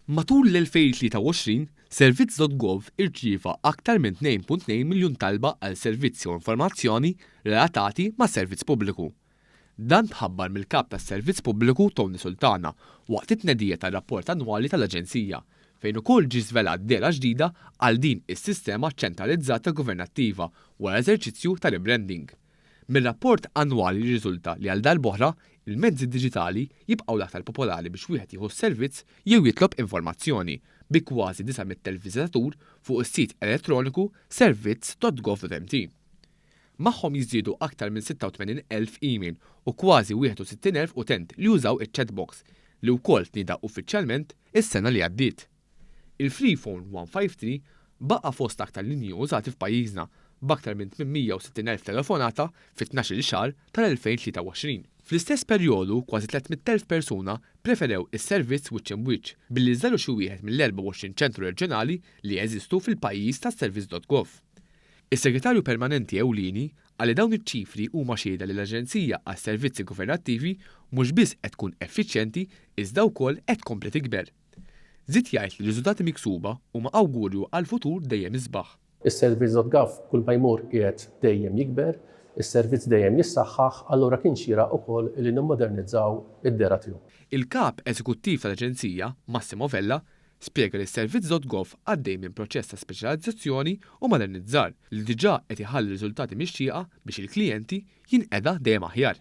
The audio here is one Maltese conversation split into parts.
Matul l-2023, Servizz.gov irċieva aktar minn 2.2 miljun talba għal servizzi u informazzjoni relatati ma' servizz pubbliku. Dan tħabbar mill-kap tas-Servizz Pubbliku Tony Sultana waqt it-tnedija tar-rapport annwali tal-Aġenzija, fejn ukoll ġie żvelat dera ġdida għal din is-sistema ċentralizzata governattiva wara eżerċizzju ta' rebranding. Mir-rapport annwali riżulta li għal darb'oħra il-mezzi diġitali jibqgħu l-aktar popolari biex wieħed jieħu s-servizz jew jitlob informazzjoni bi kważi 900,000 viżitatur fuq is-sit elettroniku servizz.gov.mt. Magħhom jiżdiedu aktar minn 86,000 email u kważi 61,000 utent li jużaw iċ-chatbox li wkoll tnieda uffiċjalment is-sena li għaddiet. Il-Freephone 153 baqa' fost aktar linji użati f'pajjiżna b'aktar minn 860,000 telefonata fit-12 xahar tal-2023. Fl-istess perjodu kważi 300,000 persuna preferew is-servizz wiċċ in wiċċ billi żaru xi wieħed mill-24 ċentru reġjonali li jeżistu fil-pajjiż tas-Servizz.gov. Is-Segretarju Permanenti Ewlieni għal dawn iċ-ċifri huma xhieda li l-Aġenzija għas-Servizzi Governattivi mhux biss qed tkun effiċjenti iżda wkoll qed tkompli tikber. Żied jgħid li r-riżultati miksuba huma awgurju għall-futur dejjem isbaħ. Is-Servizz.gov kull ma jmur qiegħed dejjem jikber, is-servizz dejjem jissaħħaħ, allura kien xieraq ukoll li nimmodernizzaw id-dera tiegħu. Il-kap eżekuttiv tal-Aġenzija, Massimo Vella, spjega li s-Servizz.gov għaddej minn proċess ta' speċjalizzazzjoni u modernizzar li diġà qed iħalli riżultati mixtieqa biex il-klijenti jinqeda dejjem aħjar.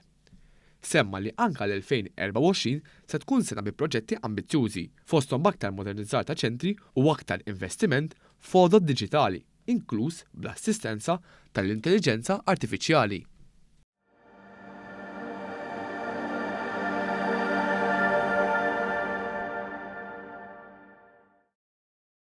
Semma li anke l-2024 se tkun sena bi proġetti ambizzjużi fosthom b'aktar modernizzar ta' ċentri u aktar investiment f'għodod diġitali, inkluż bl-assistenza tal-intelligenza artifiċjali.